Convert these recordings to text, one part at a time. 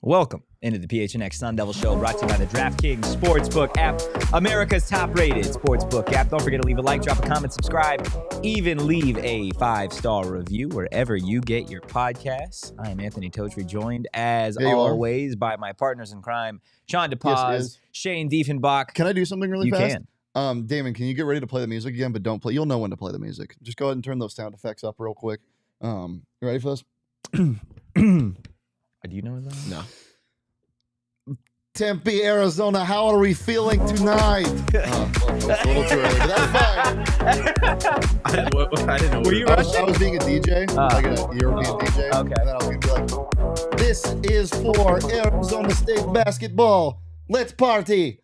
Welcome into the PHNX Sun Devil Show, brought to you by the DraftKings Sportsbook app, America's top-rated sportsbook app. Don't forget to leave a like, drop a comment, subscribe, even leave a 5-star review wherever you get your podcasts. I am Anthony Totri, joined, as always, by my partners in crime, Shawn DePaz, Shane Diefenbach. Can I do something really fast? You can. Damon, can you get ready to play the music again, but don't play. You'll know when to play the music. Just go ahead and turn those sound effects up real quick. You ready for this? Do you know that? No. Tempe, Arizona, how are we feeling tonight? It's a little too early, but that's fine. I didn't know. Were you I was being a DJ, like a European DJ. Okay. And then I was going to be like, this is for Arizona State basketball. Let's party.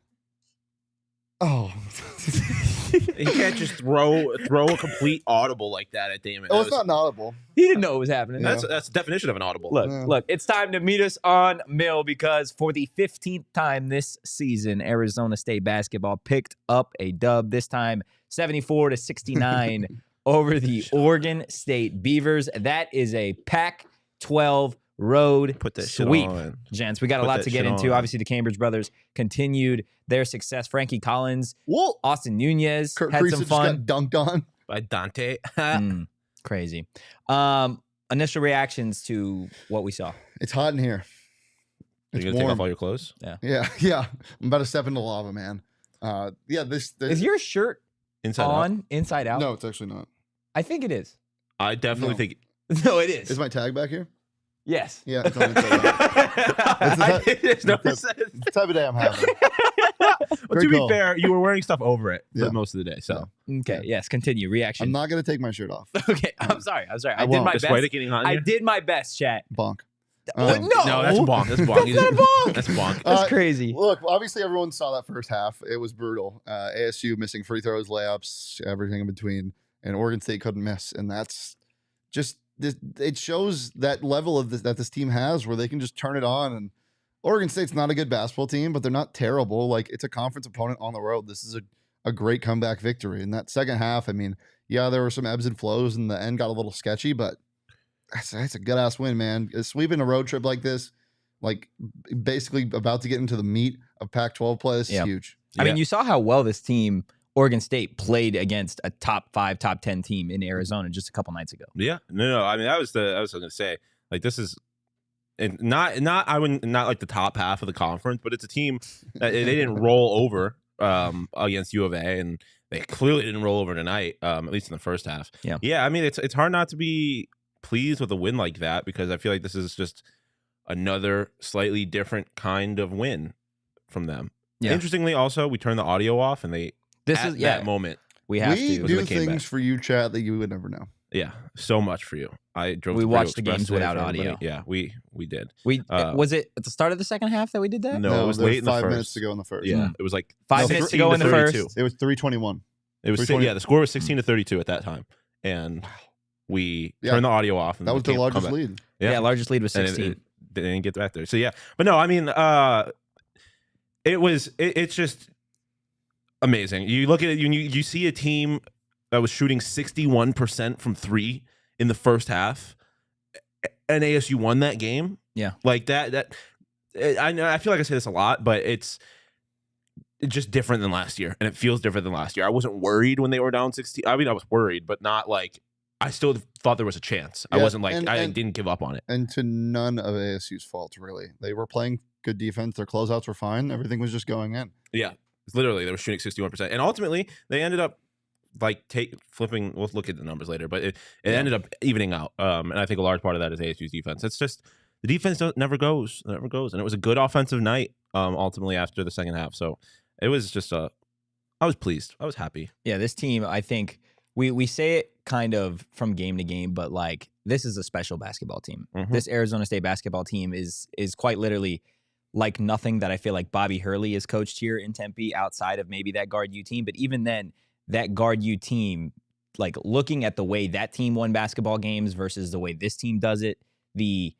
Oh. You can't just throw a complete audible like that at Damon. Oh, it's not an audible. He didn't know it was happening. That's the definition of an audible. Look, it's time to meet us on Mill because for the 15th time this season, Arizona State basketball picked up a dub, this time 74-69 over the Oregon State Beavers. That is a Pac-12 road sweep, gents. We got a lot to get into. Obviously, the Cambridge brothers continued their success. Frankie Collins, Austin Nunez had some fun. Just got dunked on by Dante. Crazy. Initial reactions to what we saw. It's hot in here. Are you gonna take off all your clothes? Yeah. I'm about to step into lava, man. This is your shirt inside out? No, it's actually not. I think it is. I definitely think. No, it is. Is my tag back here? Yes. Yeah. It's on inside out. It's the type of day I'm having. Well, to be fair, you were wearing stuff over it for most of the day. So okay, yes, continue. Reaction. I'm not gonna take my shirt off. Okay, I'm sorry. I did my best. I did my best, chat. Bonk. No, that's bonk. That's bonk. That's not bonk. That's bonk. That's crazy. Look, obviously everyone saw that first half. It was brutal. ASU missing free throws, layups, everything in between, and Oregon State couldn't miss. And that's just it shows that level of that this team has, where they can just turn it on. And Oregon State's not a good basketball team, but they're not terrible. Like, it's a conference opponent on the road. This is a great comeback victory. In that second half, I mean, yeah, there were some ebbs and flows, and the end got a little sketchy, but that's a good-ass win, man. Sweeping a road trip like this, like basically about to get into the meat of Pac-12 play, this is huge. I mean, you saw how well this team, Oregon State, played against a top 5, top 10 team in Arizona just a couple nights ago. Yeah. No. I mean, I was going to say, like, this is not like the top half of the conference, but it's a team that they didn't roll over against U of A, and they clearly didn't roll over tonight, at least in the first half. Yeah. I mean, it's hard not to be pleased with a win like that, because I feel like this is just another slightly different kind of win from them. Interestingly, also, we turned the audio off, and that moment we do things for you, chat, that you would never know. Yeah, so much for you. We watched the games without audio. Yeah, we did. Was it at the start of the second half that we did that? No, it was late in the first. 5 minutes to go in the first. Yeah, it was like 5 minutes to go in the first. It was 3:21. It was the score was 16-32 at that time, and we turned the audio off. And that was the largest lead. Yeah, largest lead was 16. They didn't get back there. So yeah, but no, I mean, it's just amazing. You look at it, you see a team that was shooting 61% from 3 in the first half, and ASU won that game. Yeah, like that. I know. I feel like I say this a lot, but it's just different than last year, and it feels different than last year. I wasn't worried when they were down 16. I mean, I was worried, but not like I still thought there was a chance. I wasn't like I didn't give up on it. And to none of ASU's fault, really. They were playing good defense. Their closeouts were fine. Everything was just going in. Yeah, literally, they were shooting 61%, and ultimately they ended up flipping. We'll look at the numbers later, but it ended up evening out. And I think a large part of that is ASU's defense. It's just the defense never goes, and it was a good offensive night. Ultimately after the second half, so it was just I was pleased. I was happy. Yeah, this team, I think we say it kind of from game to game, but like, this is a special basketball team. This Arizona State basketball team is quite literally like nothing that I feel like Bobby Hurley has coached here in Tempe, outside of maybe that guard U team. But even then, that guard U team, like, looking at the way that team won basketball games versus the way this team does it, the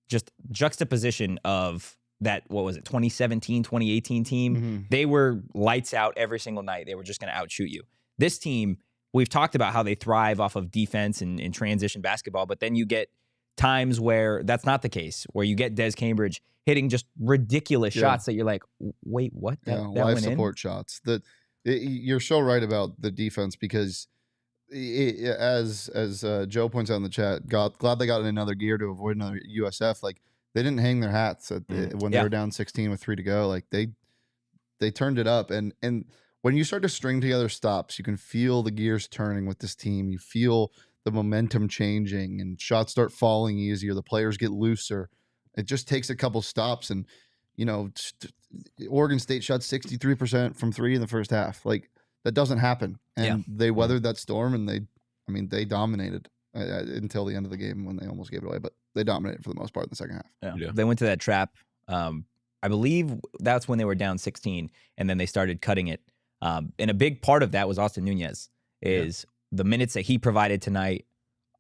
just juxtaposition of that, what was it, 2017, 2018 team, they were lights out every single night. They were just going to outshoot you. This team, we've talked about how they thrive off of defense and transition basketball, but then you get times where that's not the case, where you get Des Cambridge hitting just ridiculous shots that you're like, wait, what? That live went support shots. You're so right about the defense because as Joe points out in the chat, glad they got in another gear to avoid another USF. Like they didn't hang their hats when they were down 16 with 3 to go. Like they turned it up, and when you start to string together stops, you can feel the gears turning with this team. You feel the momentum changing, and shots start falling easier. The players get looser. It just takes a couple stops, and Oregon State shot 63% from 3 in the first half. Like that doesn't happen, and they weathered that storm, and they dominated until the end of the game when they almost gave it away. But they dominated for the most part in the second half. Yeah. They went to that trap. I believe that's when they were down 16, and then they started cutting it. And a big part of that was Austin Nunez. The minutes that he provided tonight,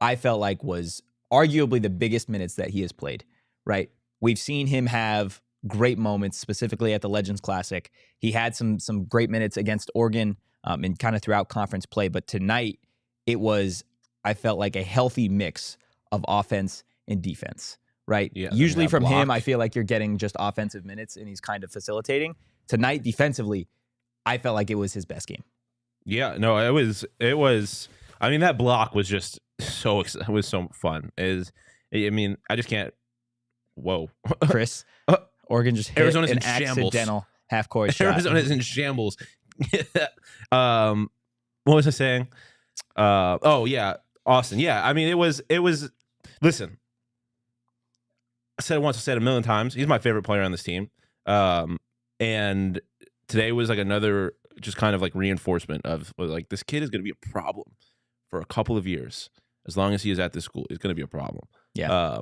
I felt like was arguably the biggest minutes that he has played. Right, we've seen him have great moments, specifically at the Legends Classic. He had some great minutes against Oregon and kind of throughout conference play. But tonight, I felt like a healthy mix of offense and defense. Right? Yeah, usually from him, I feel like you're getting just offensive minutes and he's kind of facilitating. Tonight, defensively, I felt like it was his best game. Yeah, no, it was. I mean, that block was just so fun. I just can't. Whoa, Chris, Oregon just hit Arizona's an in shambles. accidental half-court shot. Arizona's in shambles. What was I saying? Oh yeah, Austin. Yeah, I mean, it was. Listen. I said it once, I said it a million times. He's my favorite player on this team. And today was like another just kind of like reinforcement of like this kid is going to be a problem for a couple of years. As long as he is at this school, it's going to be a problem. Yeah.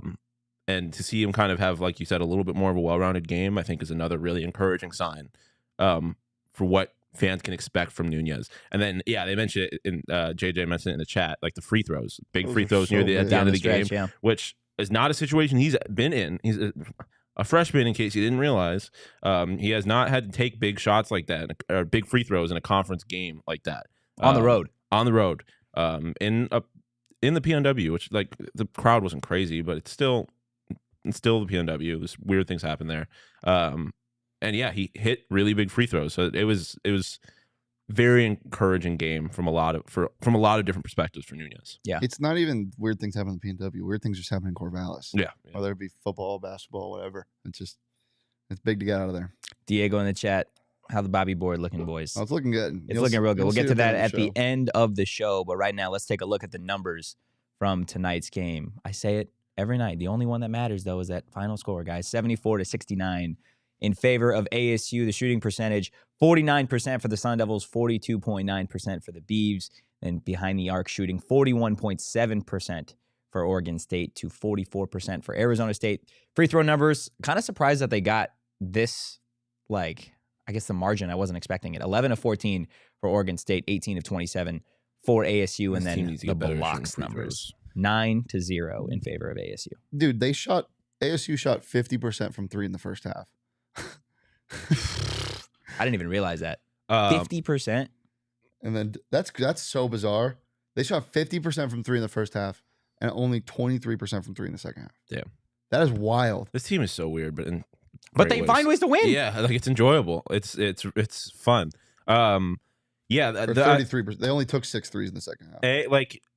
And to see him kind of have, like you said, a little bit more of a well-rounded game, I think is another really encouraging sign for what fans can expect from Nunez. And then, they mentioned it in JJ mentioned it in the chat, like the free throws, big free throws near the end of the game, which is not a situation he's been in. He's a freshman, in case you didn't realize. He has not had to take big shots like that, or big free throws in a conference game like that. On the road. In the PNW, which like the crowd wasn't crazy, but it's still the PNW. There's weird things happen there. And he hit really big free throws. So it was very encouraging game from a lot of different perspectives for Nunez. Yeah, it's not even weird things happen in the PNW. Weird things just happen in Corvallis. Yeah, whether it be football, basketball, whatever. It's big to get out of there. Diego in the chat. How the Bobby board looking, boys? Oh, it's looking good. It's looking real good. We'll get to that at the end of the show. But right now, let's take a look at the numbers from tonight's game. I say it every night. The only one that matters, though, is that final score, guys. 74-69 in favor of ASU. The shooting percentage, 49% for the Sun Devils, 42.9% for the Beavs. And behind the arc shooting, 41.7% for Oregon State to 44% for Arizona State. Free throw numbers, kind of surprised that they got this, I guess the margin, I wasn't expecting it. 11 of 14 for Oregon State, 18 of 27 for ASU, and then the blocks numbers, 9-0 in favor of ASU. Dude, ASU shot 50% from 3 in the first half. I didn't even realize that. 50%? And then that's so bizarre. They shot 50% from 3 in the first half and only 23% from 3 in the second half. Yeah. That is wild. This team is so weird, but they find ways to win. Yeah, like it's enjoyable. It's fun. 33%. They only took 6 threes in the second half.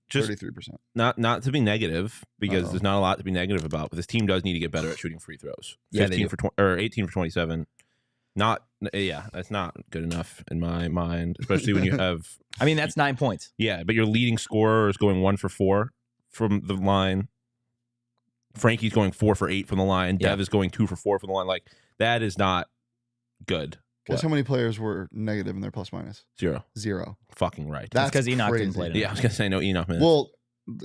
Just 33%. Not to be negative, because there's not a lot to be negative about, but this team does need to get better at shooting free throws. 18 for 27. That's not good enough in my mind, especially when you have. I mean, that's 9 points. Yeah, but your leading scorer is going 1 for 4 from the line. Frankie's going 4 for 8 from the line. Dev is going 2 for 4 from the line. Like, that is not good. Guess how many players were negative in their plus minus? 0. Fucking right. That's because Enoch didn't play tonight. Yeah, I was gonna say no Enoch minutes. Well,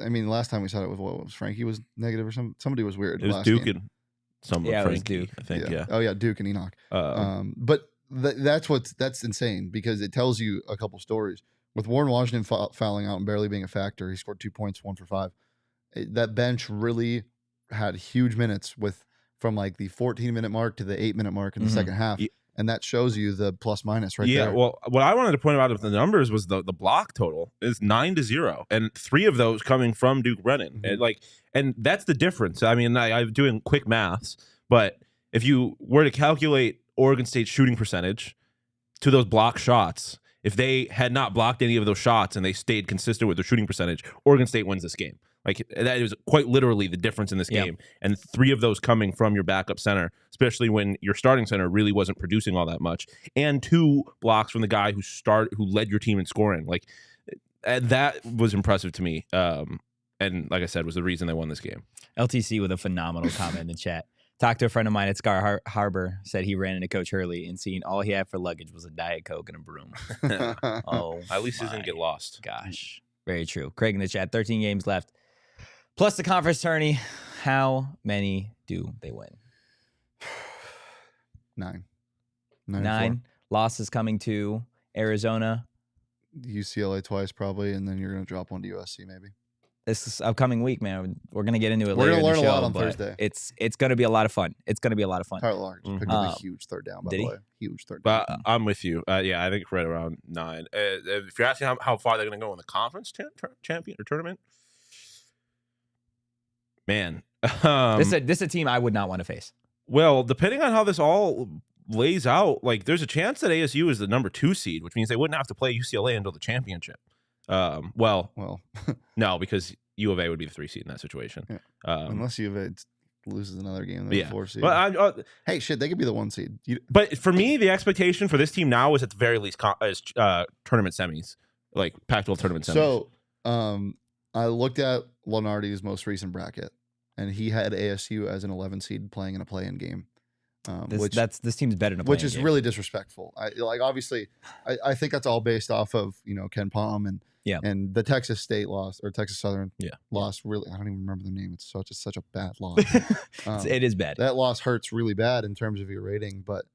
I mean, last time we saw it with what was Frankie was negative or somebody was weird. It was Duke game. And someone. Yeah, Frankie, it was Duke. I think. Yeah. Oh yeah, Duke and Enoch. But that's insane, because it tells you a couple stories. With Warren Washington fouling out and barely being a factor, he scored 2 points, 1 for 5. That bench really had huge minutes from like the 14-minute mark to the 8-minute mark in the second half. Yeah. And that shows you the plus minus right there. Yeah, well, what I wanted to point out of the numbers was the block total is 9-0, and 3 of those coming from Duke Brennan. And that's the difference. I mean, I'm doing quick maths, but if you were to calculate Oregon State's shooting percentage to those block shots, if they had not blocked any of those shots and they stayed consistent with their shooting percentage, Oregon State wins this game. Like, that is quite literally the difference in this game. And 3 of those coming from your backup center, especially when your starting center really wasn't producing all that much, and 2 blocks from the guy who led your team in scoring. Like, that was impressive to me. And like I said, was the reason they won this game. LTC with a phenomenal comment in the chat. Talked to a friend of mine at Scar Harbor, said he ran into Coach Hurley and seen all he had for luggage was a Diet Coke and a broom. Oh, at least he didn't get lost. Gosh, very true. Craig in the chat, 13 games left. Plus the conference tourney. How many do they win? 9. 9 losses coming to Arizona. UCLA twice probably, and then you're going to drop one to USC maybe. This upcoming week, man, we're going to get into it We're later going to in the learn show. a lot on Thursday. It's going to be a lot of fun. It's going to be a lot of fun. Tyler Lark just picked up a huge third down, by the way. Huge third down. But I'm with you. Yeah, I think right around 9. If you're asking how far they're going to go in the conference champion or tournament, man. This is a team I would not want to face. Well, depending on how this all lays out, like, there's a chance that ASU is the number 2 seed, which means they wouldn't have to play UCLA until the championship. Well, no, because U of A would be the 3 seed in that situation. Yeah. Unless U of A loses another game, they're the 4 seed. But hey, shit, they could be the 1 seed. But for me, the expectation for this team now is at the very least tournament semis, like Pac-12 tournament semis. So, I looked at Lenardi's most recent bracket, and he had ASU as an 11 seed playing in a play-in game. This team's better than a which is game. really disrespectful. Obviously, I think that's all based off of Ken Palm and the Texas State loss or Texas Southern loss. Really, I don't even remember the name. It's such a bad loss. It is bad. That loss hurts really bad in terms of your rating, but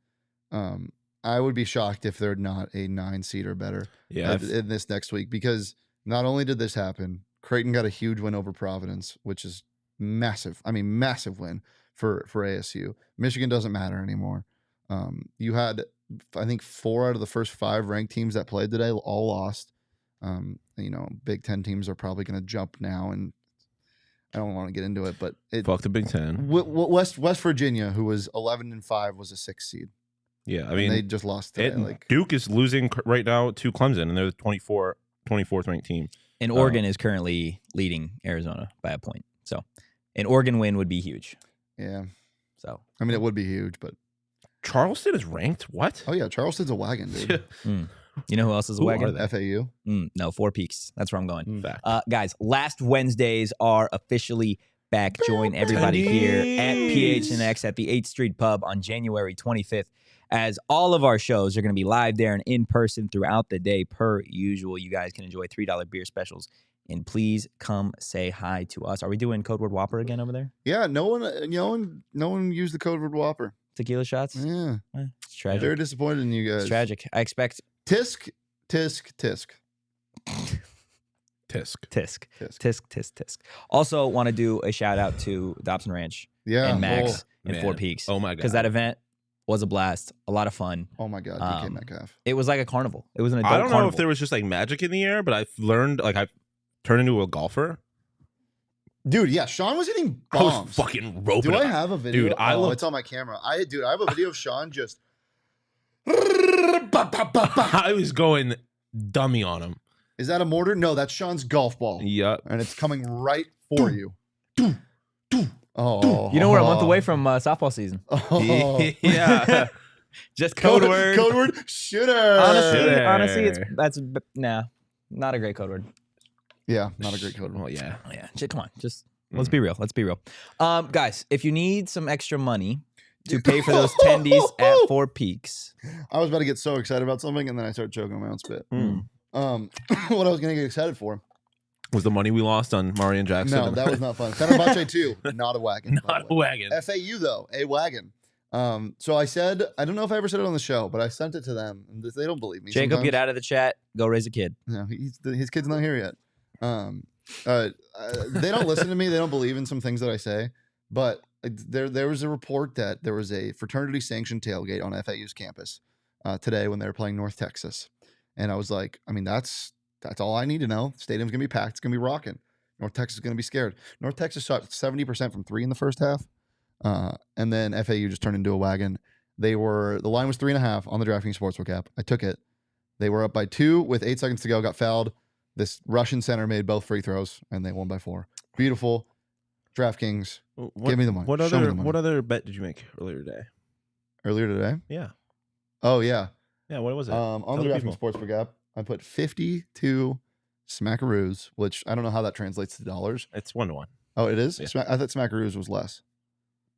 I would be shocked if they're not a 9 seed or better in this next week, because not only did this happen, Creighton got a huge win over Providence, which is massive. I mean, massive win for ASU. Michigan doesn't matter anymore. You had, I think, 4 out of the first 5 ranked teams that played today all lost. Big Ten teams are probably going to jump now, and I don't want to get into it, but fuck the Big Ten. West Virginia, who was 11-5, was a 6 seed. Yeah, I mean, they just lost today. Duke is losing right now to Clemson, and they're the 24th ranked team. And Oregon is currently leading Arizona by a point. So an Oregon win would be huge. Yeah. So I mean, it would be huge, but Charleston is ranked. What? Oh yeah, Charleston's a wagon, dude. You know who else is a wagon? FAU. No, 4 Peaks. That's where I'm going. Fact. Guys, last Wednesdays are officially back. Join everybody here at PHNX at the 8th Street Pub on January 25th. As all of our shows are going to be live there and in person throughout the day, per usual. You guys can enjoy $3 beer specials. And please come say hi to us. Are we doing code word Whopper again over there? Yeah, no one used the code word Whopper. Tequila shots? Yeah. It's tragic. Very disappointed in you guys. It's tragic. I expect Tisk. Also want to do a shout out to Dobson Ranch and Max and 4 Peaks. Oh my God. Because that event was a blast. A lot of fun. Oh my God, DK Metcalf. It was like a carnival. It was an adult carnival. I don't know if there was was just like magic in the air, but I've learned, like, I've turned into a golfer. Dude, yeah, Shawn was hitting bombs. I was fucking roping. Do I have a video? Dude, it's on my camera. I have a video of Shawn just I was going dummy on him. Is that a mortar? No, that's Shawn's golf ball. Yep. And it's coming right for you. Oh, you know we're a month away from softball season. Yeah. Just code word. Code word shooter. Honestly, that's not a great code word. Yeah, not a great code word. Well, yeah. Come on, just let's be real. Let's be real. Guys, if you need some extra money to pay for those tendies at 4 Peaks, I was about to get so excited about something, and then I started choking on my own spit. What I was going to get excited for was the money we lost on Marian Jackson. No, that was not fun. Fenerbahce too, not a wagon. Not a wagon. FAU though, a wagon. So I said, I don't know if I ever said it on the show, but I sent it to them. And they don't believe me. Jacob, sometimes. get out of the chat. Go raise a kid. No, his kid's not here yet. They don't listen to me. They don't believe in some things that I say. But there was a report that there was a fraternity sanctioned tailgate on FAU's campus today when they were playing North Texas. And I was like, I mean, that's all I need to know. The stadium's going to be packed. It's going to be rocking. North Texas is going to be scared. North Texas shot 70% from 3 in the first half. And then FAU just turned into a wagon. The line was 3.5 on the DraftKings Sportsbook app. I took it. They were up by 2 with 8 seconds to go, got fouled. This Russian center made both free throws, and they won by 4. Beautiful. DraftKings, give me the money. What Show me the other money. what other bet did you make earlier today? Earlier today? Yeah. Oh, yeah. Yeah, what was it? On Tell the the DraftKings Sportsbook app, I put 52 smackaroos, which I don't know how that translates to dollars. It's 1-to-1. Oh, it is? Yeah. I thought smackaroos was less.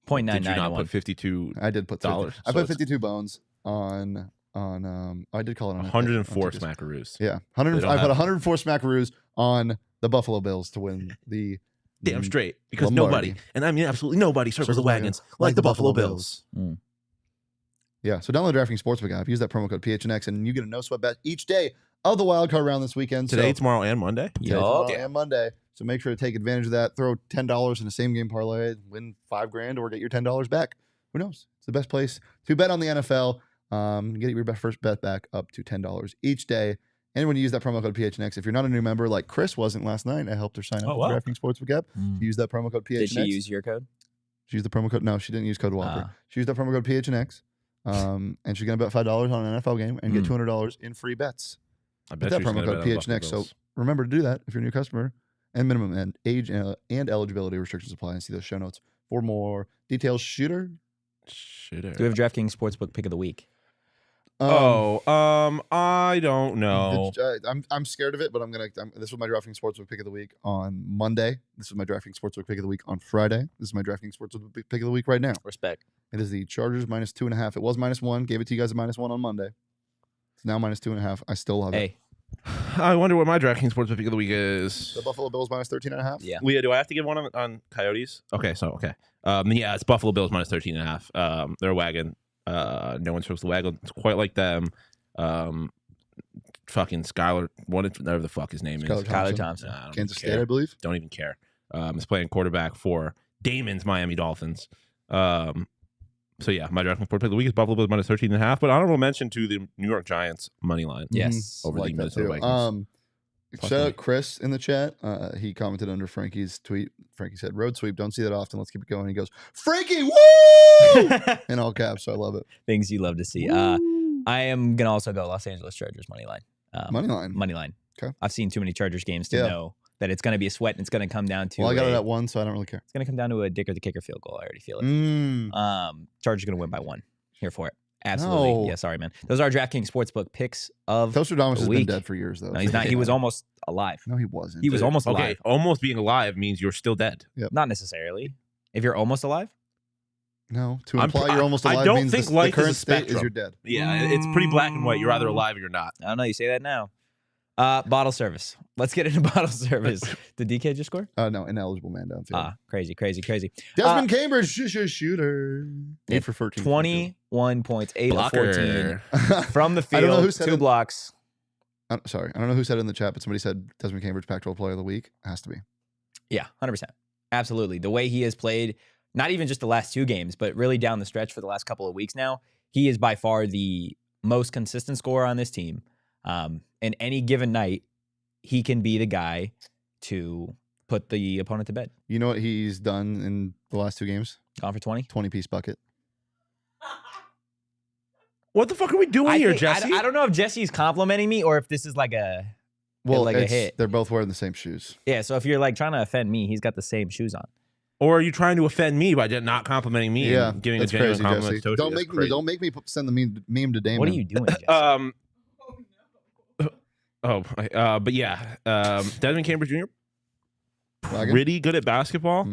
0.99 Did you not to put 52? I did put Dollars, 50. I so put it's- 52 bones on I did call it on 104 on tickets. smackaroos. Yeah, They 100. don't I put have- 104 smackaroos on the Buffalo Bills to win the Damn straight. Because Lombardi. nobody, and I mean absolutely nobody, circles the wagons like the Buffalo Bills. Yeah, so download the DraftKings Sportsbook app. Use that promo code PHNX, and you get a no sweat bet each day of the wild card round this weekend. Today, so, tomorrow, and Monday. today, tomorrow, and Monday. So make sure to take advantage of that. Throw $10 in a same game parlay, win $5,000, or get your $10 back. Who knows? It's the best place to bet on the NFL. Get your first bet back up to $10 each day. And when you use that promo code PHNX, if you're not a new member like Chris wasn't last night, I helped her sign up Oh, for the wow. DraftKings Sportsbook app. Use that promo code PHNX. Did she use your code? She used the promo code. No, she didn't use code Walker. Ah. She used that promo code PHNX. And she's going to bet $5 on an NFL game and get $200 in free bets. I With bet that she's promo gonna code bet on the Buffalo PHNX. So Bills. remember to do that if you're a new customer. And minimum and age and eligibility restrictions apply. And see those show notes for more details. Shooter. Shit. Do we have DraftKings Sportsbook pick of the week? I don't know. I'm scared of it, but this was my DraftKings Sportsbook pick of the week on Monday. This was my DraftKings Sportsbook pick of the week on Friday. This is my DraftKings Sportsbook pick of the week right now. Respect. It is the Chargers -2.5. It was -1. Gave it to you guys at -1 on Monday. It's now -2.5. I still love it. Hey, I wonder what my DraftKings Sports pick of the week is. The Buffalo Bills -13.5. yeah. Leah, do I have to give one on Coyotes? Okay. Yeah, it's Buffalo Bills -13.5. They're a wagon. No one circles the wagon. It's quite like them. Fucking Skylar, whatever the fuck his name is. Skylar Thompson. I don't Kansas care. State, I believe. Don't even care. Is playing quarterback for Damon's Miami Dolphins. So yeah, my DraftKings Sports pick of the week is Buffalo Bills -13.5. But honorable mention to the New York Giants money line. Yes. Over the that Minnesota too. Vikings. Shout out Chris in the chat. He commented under Frankie's tweet. Frankie said, "Road sweep. Don't see that often. Let's keep it going." He goes, "Frankie, woo!" in all caps. So I love it. Things you love to see. I am gonna also go Los Angeles Chargers money line. Money line. Money line. Okay. I've seen too many Chargers games to Yeah. know that it's gonna be a sweat and it's gonna come down to. Well, I got it at 1, so I don't really care. It's gonna come down to a Dick or the kicker field goal. I already feel it. Mm. Chargers gonna win by 1. Here for it. Absolutely. No. Yeah. Sorry, man. Those are DraftKings Sportsbook picks of. Toastradamus has been week. dead for years, though. No, he's not. He was almost alive. No, he wasn't. He was almost Okay, alive. almost being alive means you're still dead. Not necessarily. If you're almost alive. No, to I'm- imply you're almost I alive don't means think the life is a current state is spectrum. you're dead. Yeah, it's pretty black and white. You're either alive or you're not. I don't know. You say that now. Bottle service. Let's get into bottle service. Did DK just score? No, ineligible man downfield. Crazy. Desmond Cambridge, shooter. 8 for 13. 21 points, 8 of 14 I from the I don't know who field, said 2 it. blocks. Sorry, I don't know who said it in the chat, but somebody said Desmond Cambridge Pac-12 Player of the Week. Has to be. Yeah, 100%. Absolutely. The way he has played, not even just the last 2 games, but really down the stretch for the last couple of weeks now, he is by far the most consistent scorer on this team. And any given night, he can be the guy to put the opponent to bed. You know what he's done in the last 2 games? Gone for 20. 20-piece bucket. What the fuck are we doing here, Jesse? I don't know if Jesse's complimenting me or if this is like a Well, like a hit. They're both wearing the same shoes. Yeah, so if you're like trying to offend me, he's got the same shoes on. Or are you trying to offend me by not complimenting me Yeah, and giving that's a genuine crazy, compliment Jesse. to Toshi? Don't That's make me crazy. send the meme to Damon. What are you doing, Jesse? But yeah, Desmond Cambridge Jr. Wagon? pretty good at basketball.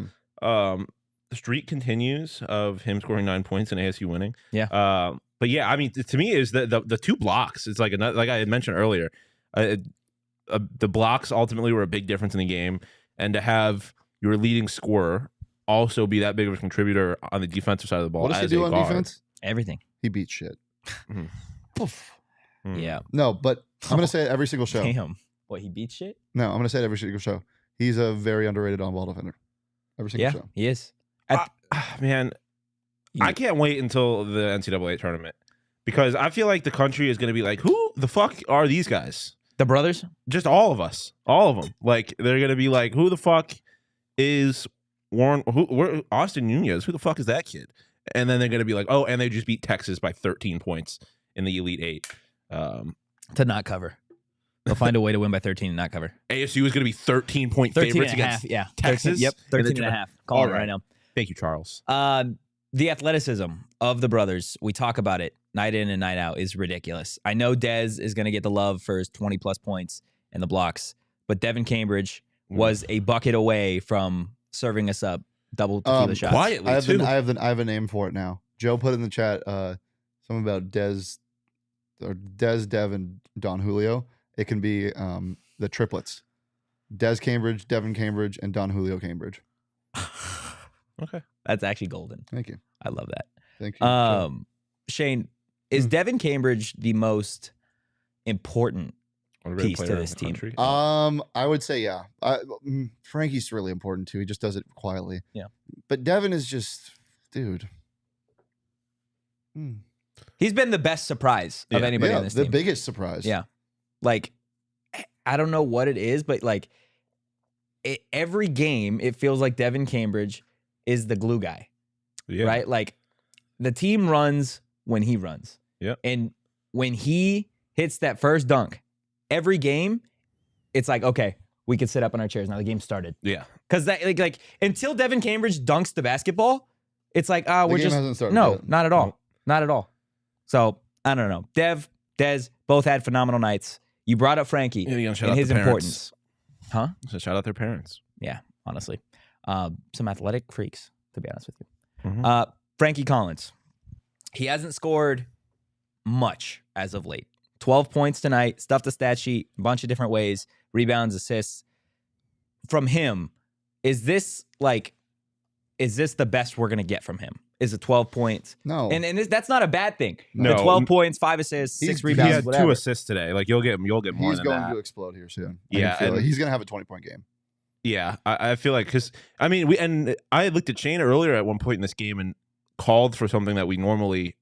Hmm. The streak continues of him scoring 9 points and ASU winning. Yeah. But yeah, I mean, to me, is the 2 blocks. It's like like I had mentioned earlier, the blocks ultimately were a big difference in the game, and to have your leading scorer also be that big of a contributor on the defensive side of the ball. What does he as do a on guard. defense? Everything. He beats shit. Mhm. Poof. Mhm. Yeah. No, but I'm gonna say it every single show. Damn. What, he beats shit? No, I'm gonna say it every single show. He's a very underrated on-ball defender. Every single Yeah, show. he is. Man, I can't wait until the NCAA tournament because I feel like the country is going to be like, who the fuck are these guys? The brothers? Just all of us, all of them. Like they're going to be like, who the fuck is Austin Nunez. Who the fuck is that kid? And then they're going to be like, oh, and they just beat Texas by 13 points in the Elite Eight. To not cover. They'll find a way to win by 13 and not cover. ASU is going to be 13-point favorites against Texas. 13 and a half. Call it right now. Thank you, Charles. The athleticism of the brothers, we talk about it night in and night out, is ridiculous. I know Dez is going to get the love for his 20-plus points and the blocks, but Devin Cambridge was a bucket away from serving us up double tequila shots. Quietly, I have a name for it now. Joe put in the chat something about Dez, Dev, and Don Julio. It can be the triplets. Dez Cambridge, Devin Cambridge, and Don Julio Cambridge. Okay. That's actually golden. Thank you. I love that. Thank you. Shane, is Devin Cambridge the most important piece to this team? I would say, yeah. Frankie's really important too. He just does it quietly. Yeah. But Devin is just, dude. He's been the best surprise of anybody on this team. The biggest surprise. Yeah. Like, I don't know what it is, but like every game, it feels like Devin Cambridge is the glue guy. Yeah. Right? Like the team runs when he runs. Yeah. And when he hits that first dunk, every game, it's like, okay, we can sit up in our chairs. Now the game started. Yeah. Because that like until Devin Cambridge dunks the basketball, it's like, we're just hasn't started no, yet. not at all. Not at all. So I don't know. Des, both had phenomenal nights. You brought up Frankie and his importance. Huh? So shout out their parents. Yeah, honestly. Some athletic freaks, to be honest with you. Mm-hmm. Frankie Collins. He hasn't scored much as of late. 12 points tonight, stuffed the stat sheet a bunch of different ways, rebounds, assists. From him, is this the best we're going to get from him? Is it 12 points? No. And that's not a bad thing. No. The 12 points, 5 assists, 6 rebounds, He had whatever. 2 assists today. Like you'll get more He's than going that. to explode here soon. Yeah, he's going to have a 20-point game. Yeah, I feel like because I mean I looked at Shane earlier at one point in this game and called for something that we normally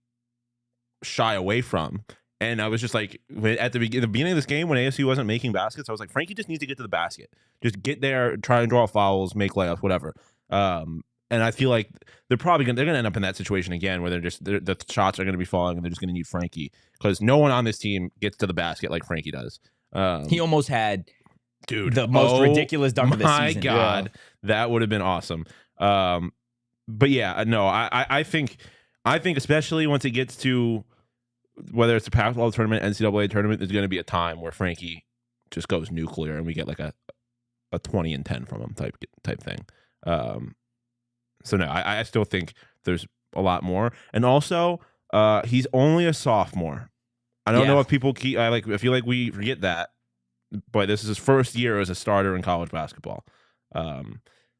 shy away from, and I was just like at the beginning of this game when ASU wasn't making baskets, I was like, Frankie just needs to get to the basket, just get there, try and draw fouls, make layups, whatever. And I feel like they're gonna end up in that situation again where the shots are gonna be falling and they're just gonna need Frankie because no one on this team gets to the basket like Frankie does. He almost had. Dude, the most ridiculous dunk of the season. My God, that would have been awesome. But yeah, no, I think especially once it gets to whether it's a Pac-12 tournament, NCAA tournament, there's going to be a time where Frankie just goes nuclear and we get like a 20 and 10 from him type thing. So no, I still think there's a lot more, and also he's only a sophomore. I don't know if people I feel like we forget that. But this is his first year as a starter in college basketball.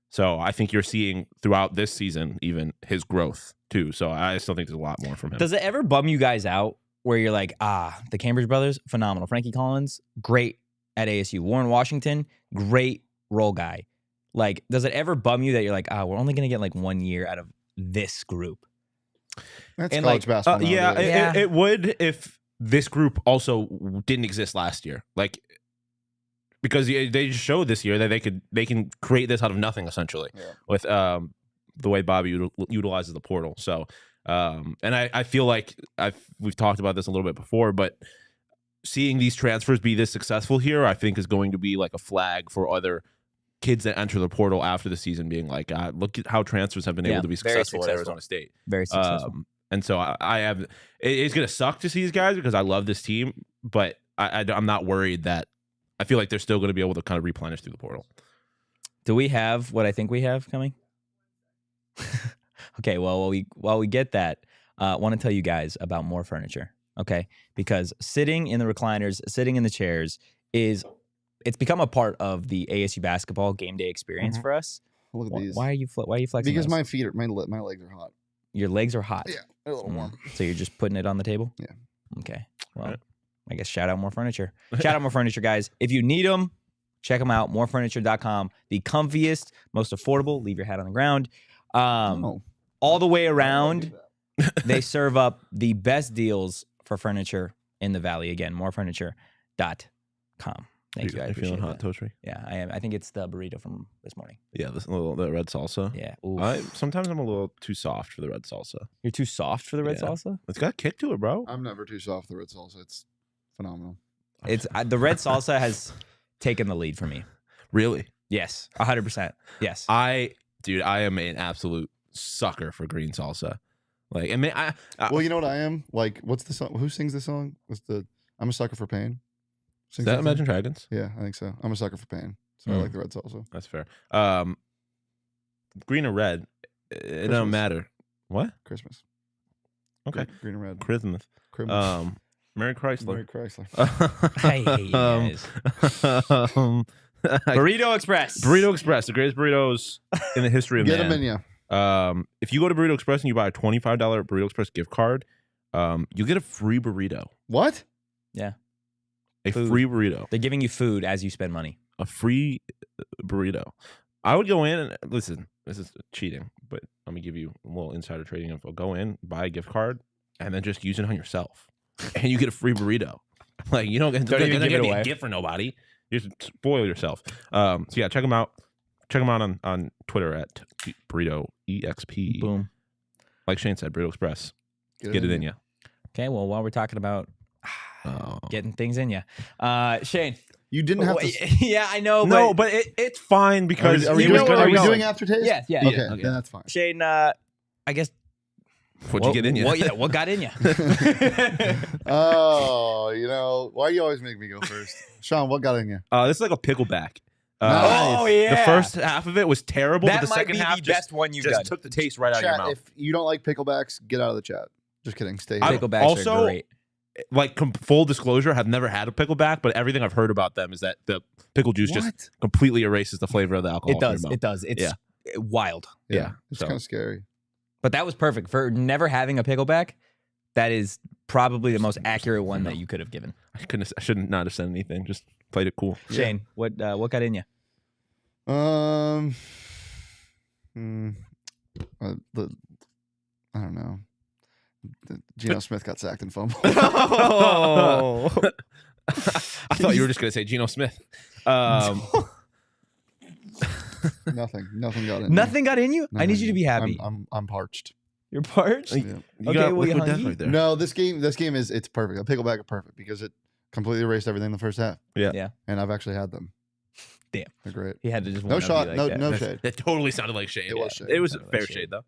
So I think you're seeing throughout this season even his growth too. So I still think there's a lot more from him. Does it ever bum you guys out where you're like, the Cambridge brothers, phenomenal. Frankie Collins, great at ASU. Warren Washington, great role guy. Like, does it ever bum you that you're like, we're only going to get like 1 year out of this group? That's college basketball. It would if this group also didn't exist last year. Like, because they just showed this year that they can create this out of nothing essentially with the way Bobby utilizes the portal. So and I feel like we've talked about this a little bit before, but seeing these transfers be this successful here, I think is going to be like a flag for other kids that enter the portal after the season, being like, look at how transfers have been able to be successful at Arizona State. Very successful. And so it's going to suck to see these guys because I love this team, but I'm not worried that. I feel like they're still going to be able to kind of replenish through the portal. Do we have what I think we have coming? Okay, well, while we get that, I want to tell you guys about more furniture, okay? Because sitting in the recliners, sitting in the chairs it's become a part of the ASU basketball game day experience for us. Look at these. Why are you flexing? Because those? my legs are hot. Your legs are hot. Yeah, they're a little warm. So you're just putting it on the table? Yeah. Okay. Well, I guess shout out More Furniture. Shout out More Furniture, guys. If you need them, check them out. Morefurniture.com. The comfiest, most affordable. Leave your hat on the ground. All the way around, they serve up the best deals for furniture in the Valley. Again, morefurniture.com. Thank you. I You appreciate feeling hot, that. Toastry? Yeah, I am. I think it's the burrito from this morning. Yeah, the red salsa. Yeah. Sometimes I'm a little too soft for the red salsa. You're too soft for the red Yeah. salsa? It's got a kick to it, bro. I'm never too soft for the red salsa. It's phenomenal. It's the red salsa has taken the lead for me. Really? Yes, 100%. Yes. I am an absolute sucker for green salsa. Like, I mean, Well, you know what I am? Like, what's the song? Who sings the song? I'm a sucker for pain. is Sings that song? Imagine Dragons? Yeah, I think so. I'm a sucker for pain. So I like the red salsa. That's fair. Green or red, it don't matter. What? Christmas. Okay. Green and red. Christmas. Christmas. Merry Chrysler. Merry Chrysler. I hate you guys. Burrito Express. Burrito Express, the greatest burritos in the history of Get man. them in ya. If you go to Burrito Express and you buy a $25 Burrito Express gift card, you get a free burrito. What? Yeah. A Food. free burrito. They're giving you food as you spend money. A free burrito. I would go in and listen, this is cheating, but I'm going to give you a little insider trading info. Go in, buy a gift card, and then just use it on yourself. And you get a free burrito. Like, you don't even give it be away. a gift for nobody. You just spoil yourself. So yeah, check them out. Check them out on Twitter at Burrito EXP. Boom. Like Shane said, Burrito Express. Get it in you. Okay, well, while we're talking about getting things in you, Shane. You didn't have to. Yeah, I know. No, but it's fine because Are we doing aftertaste? Yeah. Okay, Okay. then that's fine. Shane, I guess. What'd you get in you? What got in you? Oh, why you always make me go first? Shawn, what got in you? This is like a pickleback. Nice. Oh yeah. The first half of it was terrible, that but the might second be half the just, best one you've just done. took the taste right out of your Chat, mouth. if you don't like picklebacks, get out of the chat. Just kidding. Stay here. Picklebacks also- are great. Like full disclosure, I've never had a pickleback, but everything I've heard about them is that the pickle juice just completely erases the flavor of the alcohol. It does. from your It does. It's wild. Yeah. It's So- kind of scary. But that was perfect for never having a pickleback. That is probably the most accurate one that you could have given. I shouldn't not have said anything. Just played it cool. Shane, what got in you? I don't know. Geno Smith got sacked and fumbled. Oh. I thought you were just gonna say Geno Smith. Nothing got in. Nothing got in you? I need you to be happy. I'm parched. You're parched? Yeah. You Okay, got well, you liquid death hungry? right there. No, this game it's perfect. A pickleback is perfect because it completely erased everything in the first half. Yeah. And I've actually had them. Damn. They're great. He had to just No one-up you shot. like No that. no shade. That totally sounded like shade. It was shade. It was Sounded like fair shade. shade though.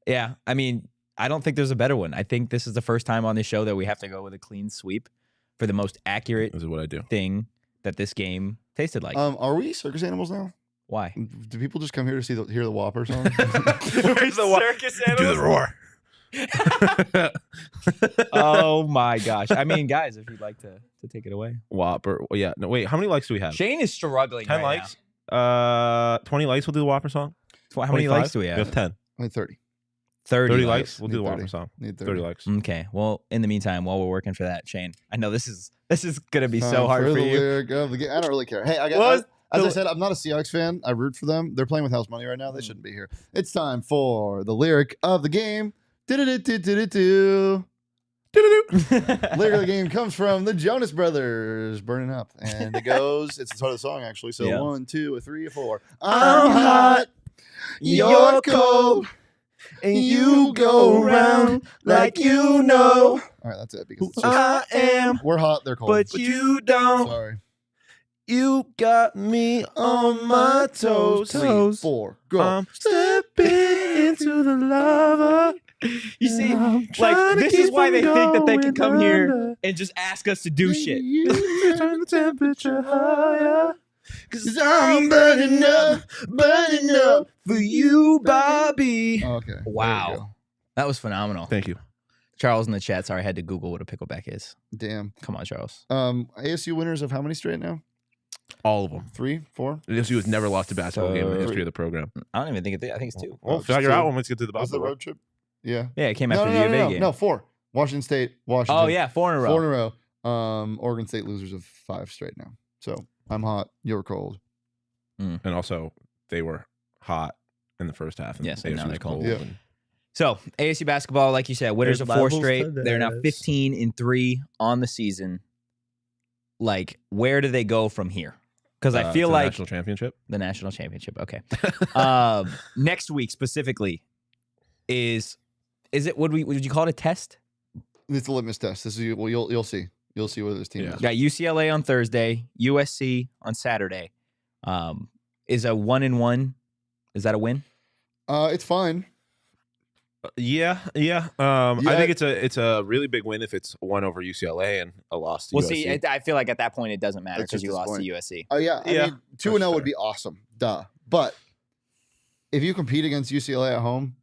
Yeah, I mean, I don't think there's a better one. I think this is the first time on this show that we have to go with a clean sweep for the most accurate This is what I do. thing that this game tasted like. Are we circus animals now? Why? Do people just come here to hear the Whopper song? Where's the circus Do the roar. Oh my gosh. I mean, guys, if you'd like to take it away. Whopper. Oh, yeah. No, wait. How many likes do we have? Shane is struggling 10 right likes. 20 likes. We'll do the Whopper song. now. How many 25? likes do we We have? have 10. I need 30. 30 likes. We'll do the Need Whopper 30. song. Need 30 likes. Okay. Well, in the meantime, while we're working for that, Shane, I know this is gonna be so Time hard for the you. lyric of the game. I don't really care. Hey, What? as I said, I'm not a Seahawks fan. I root for them. They're playing with house money right now. They shouldn't be here. It's time for the lyric of the game. Do-do-do-do-do-do. Lyric of the game comes from the Jonas Brothers, Burning Up. And it goes, it's the start of the song, actually. So Yeah. 1, 2, 3, 4. I'm hot, you're cold, and you go round like you know All right, that's it. Because it's I just, am, we're hot, they're cold. but you don't. Sorry. You got me on my toes. 3, 4, go. I'm stepping into the lava. You see, I'm like, trying to this is keep why they from think that they can going come here under. and just ask us to do shit. Turn the temperature higher. Cause I'm burning up for you, Bobby. Okay. there you Wow. go. That was phenomenal. Thank you. Charles in the chat, sorry, I had to Google what a pickleback is. Damn. Come on, Charles. ASU winners of how many straight now? All of them. 3, 4? ASU has never lost a basketball game in the So- history of the program. I don't even think I think it's 2. We'll it's figure 2. out when we get to the Was the bottom. road trip? Yeah. Yeah, it came No, after no, the U of A no, game. no, 4. Washington State, Washington. Oh, yeah, 4 in a row. 4 in a row. Oregon State losers of 5 straight now. So I'm hot. You're cold. And also, they were hot in the first half. And Yes, and ASU now was they're cold. Yeah. and- So, ASU basketball, like you said, winners There's of 4 Bible straight. They're now studies. 15-3 on the season. like, where do they go from here? Because I feel the like national championship. the national championship. Okay. Next week specifically is it? Would you call it a test? It's a litmus test. This is well, you'll see. You'll see whether this team is. Got UCLA on Thursday, USC on Saturday. Is a 1-1? Is that a win? It's fine. Yeah. I think it's a really big win if it's one over UCLA and a loss to USC. See, I feel like at that point it doesn't matter That's because you just lost to disappointing. USC. Oh yeah, I mean 2-0 would fair. be awesome. Duh. But if you compete against UCLA at home,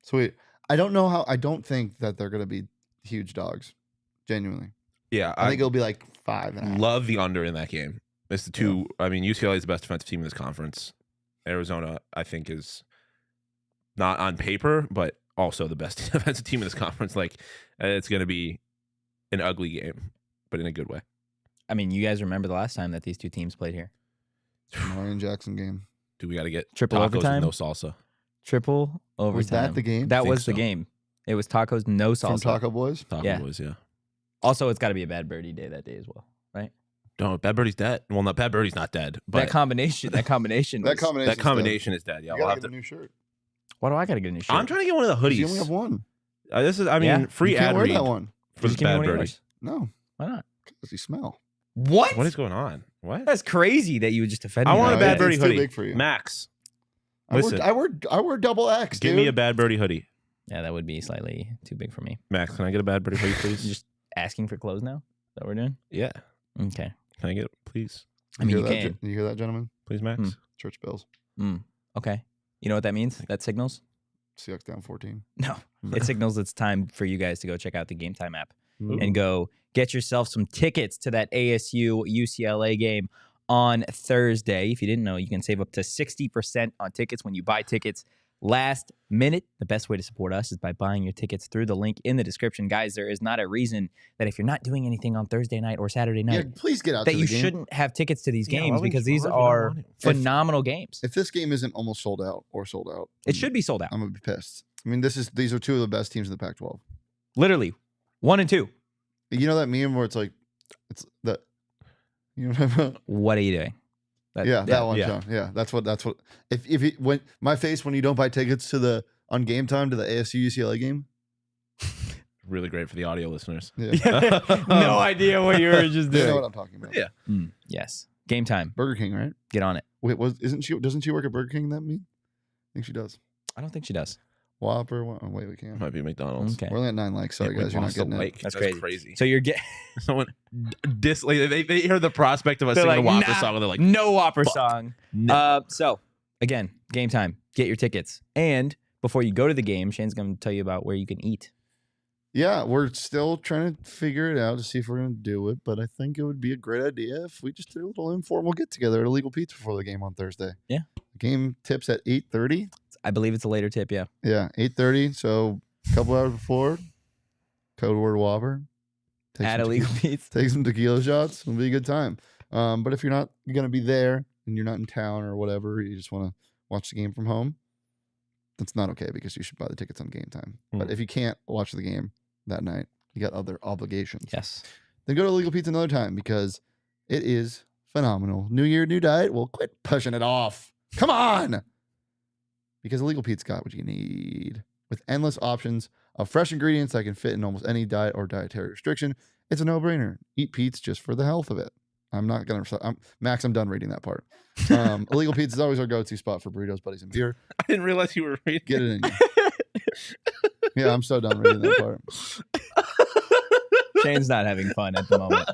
sweet. I don't think that they're going to be huge dogs. Genuinely. Yeah, I think it'll be like 5.5. love the under in that game. It's the two. I mean, UCLA is the best defensive team in this conference. Arizona, I think, is not on paper, but also the best defensive team in this conference. Like, it's going to be an ugly game, but in a good way. I mean, you guys remember the last time that these two teams played here? Ryan Jackson game. Do we got to get Triple tacos overtime? with no salsa? Triple overtime. Was that the game? That Think was the so. game. It was tacos, no From salsa. Taco Boys? Taco Yeah. Boys, yeah. Also, it's got to be a Bad Birdie day that day as well, right? No, Bad Birdie's dead. Well, no, Bad Birdie's not dead, That but combination. That combination. is dead. Yeah, You we'll gotta have get to. a new shirt. Why do I got to get a new shirt? I'm trying to get one of the hoodies. You only have one. This is, I mean, Yeah. free You can't ad wear read that one. for Just the give me Bad one of Birdie. yours. No, Why not? because you smell. What? What is going on? What? That's crazy that you would just offend I me. want a like Bad that. Birdie It's too hoodie. big for you. Max, I listen. wear double X. give dude. me a Bad Birdie hoodie. Yeah, that would be slightly too big for me. Max, can I get a Bad Birdie hoodie, You please? just asking for clothes now? Is that what we're doing? Yeah. Okay. Can I get it, please? I mean, you hear that, can. You hear that, gentlemen? Please, Max? Hmm. Church bells. Okay. You know what that means? That signals? Seahawks down 14. No. It signals it's time for you guys to go check out the Game Time app Ooh. and go get yourself some tickets to that ASU UCLA game on Thursday. If you didn't know, you can save up to 60% on tickets when you buy tickets last minute. The best way to support us is by buying your tickets through the link in the description. Guys, there is not a reason that if you're not doing anything on Thursday night or Saturday Yeah, night, please get out that to you the game. shouldn't have tickets to these Yeah, why games would because you- these why would you not are want it? phenomenal games. If this game isn't almost sold out or sold out, It should be sold out. I'm gonna be pissed. I mean, these are two of the best teams in the Pac-12. Literally, 1 and 2. You know that meme where it's like, it's that. You know what I'm talking about? What are you doing? That one, yeah. Shawn. Yeah, that's what. If you when my face when you don't buy tickets to the on game time to the ASU UCLA game. Really great for the audio listeners. Yeah, No idea what you were just you know doing. what I'm talking about. Yeah. Yes. Game time. Burger King, right? Get on it. Wait, doesn't she work at Burger King? That meme? I think she does. I don't think she does. Whopper. Oh, wait, we can. Might be McDonald's. Okay. We're only at 9 likes. Sorry, Yeah, we guys, you're not lost a getting it. like. That's That's crazy. So you're getting Someone they hear the prospect of us They're singing like, a Whopper nah. song and they're like, no Whopper fuck. song. no. So again, game time. Get your tickets. And before you go to the game, Shane's going to tell you about where you can eat. Yeah, we're still trying to figure it out to see if we're going to do it, but I think it would be a great idea if we just did a little informal get together at Illegal Pizza before the game on Thursday. Yeah. The game tips at 8:30. I believe it's a later tip, yeah. Yeah, 8:30. So a couple hours before, code word Whopper. Take At some Illegal tequila- Pizza. Take some tequila shots. It'll be a good time. But if you're not going to be there and you're not in town or whatever, you just want to watch the game from home, that's not okay because you should buy the tickets on game time. But if you can't watch the game that night, you got other obligations. Yes. Then go to Illegal Pizza another time because it is phenomenal. New year, new diet. Well, quit pushing it off. Come on. Because Illegal Pizza got what you need. With endless options of fresh ingredients that can fit in almost any diet or dietary restriction, it's a no-brainer. Eat pizza just for the health of it. I'm not going to... Max, I'm done reading that part. Illegal Pizza is always our go-to spot for burritos, buddies, and beer. I didn't realize you were reading. Get it in you. Yeah, I'm so done reading that part. Shane's not having fun at the moment.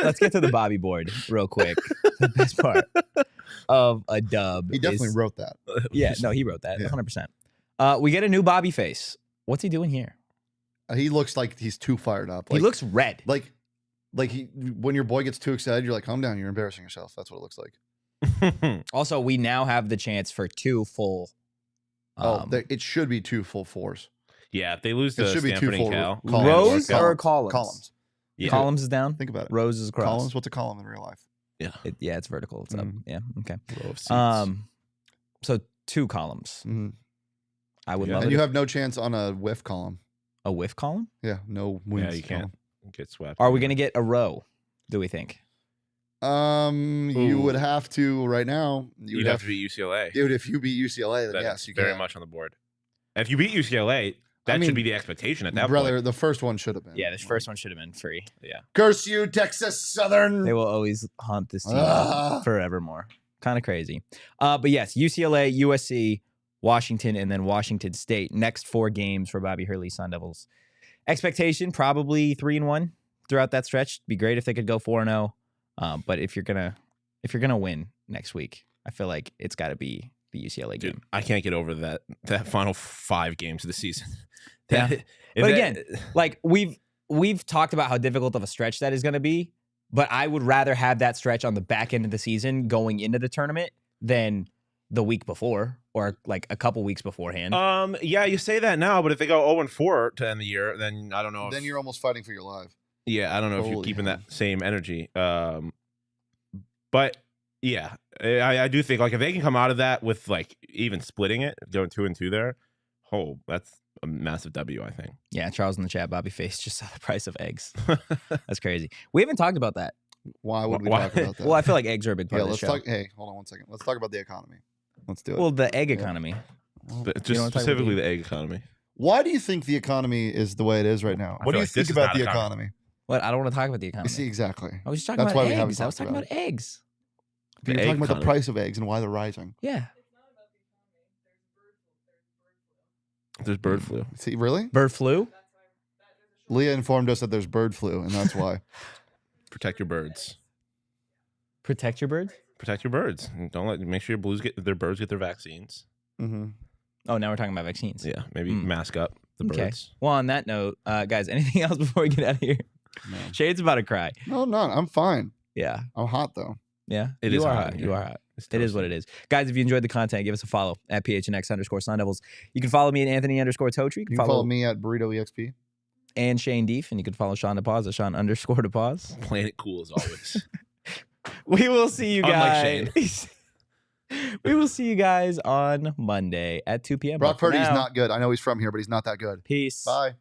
Let's get to the Bobby board real quick. The best part of a dub. He definitely is, wrote that. Yeah, no, he wrote that. Yeah. 100%. We get a new Bobby face. What's he doing here? He looks like he's too fired up. He looks red. Like when your boy gets too excited, you're like, calm down, you're embarrassing yourself. That's what it looks like. Also, we now have the chance for 2 full. It should be 2 full 4s. Yeah, if they lose It to should be 2 Stanford full and Cal. columns. Rose Columns. or columns? Columns. Yeah. Columns is down. Think about it. Rose is across. Columns. What's a column in real life? Yeah, it's vertical. It's up. Mhm. Yeah. Okay. Row of seats. So 2 columns. Mhm. I would Yeah. love And it. you have no chance on a whiff column. A whiff column? Yeah, no wins. yeah, you can't get swept. Are we going to get a row? do we think? You would have to right now. You'd have to beat UCLA. Dude, if you beat UCLA, then That's yes, you very can. much on the board. If you beat UCLA, that should be the expectation at that point. The first one should have been. Yeah, this first one should have been free. Yeah. Curse you, Texas Southern. They will always haunt this team forevermore. Kind of crazy. But yes, UCLA, USC, Washington, and then Washington State. Next 4 games for Bobby Hurley Sun Devils. Expectation, probably 3-1 throughout that stretch. Be great if they could go 4-0. But if you're gonna win next week, I feel like it's got to be the UCLA game. Dude, I can't get over that final 5 games of the season. Yeah. But again, like we've talked about how difficult of a stretch that is going to be, but I would rather have that stretch on the back end of the season going into the tournament than the week before or like a couple weeks beforehand. Yeah, you say that now, but if they go 0-4 to end the year, then I don't know. Then you're almost fighting for your life. Yeah, I don't know if you're keeping that same energy. But yeah, I do think like if they can come out of that with like even splitting it, going 2-2 there, that's a massive W, I think. Yeah, Charles in the chat, Bobby Face just saw the price of eggs. That's crazy. We haven't talked about that. Why would we talk about that? Well, I feel like eggs are a big part of the show. Hey, hold on one second. Let's talk about the economy. Let's do it. Well, the egg economy. But just specifically the egg economy. Why do you think the economy is the way it is right now? What do you think about the economy? What? I don't want to talk about the economy. See, exactly. I was just talking about eggs. I was talking about eggs. You're talking about the price of eggs and why they're rising. Yeah. There's bird flu. See, really? Bird flu? Leah informed us that there's bird flu, and that's why. Protect your birds. Protect your birds? Protect your birds. Make sure their birds get their vaccines. Mm-hmm. Oh, now we're talking about vaccines. Yeah, maybe mask up the birds. Well, on that note, guys, anything else before we get out of here? No. Shade's about to cry. No, I'm not. I'm fine. Yeah. I'm hot, though. Yeah. It is hot. You are hot. It is what it is. Guys, if you enjoyed the content, give us a follow at PHNX_Sun Devils. You can follow me at Anthony_Totri. You can follow me at Burrito EXP. And Shane Deef. And you can follow Shawn DePause at Shawn_DePause. Playing it cool as always. We will see you guys. Unlike Shane. We will see you guys on Monday at 2 p.m. Brock Purdy's not good. I know he's from here, but he's not that good. Peace. Bye.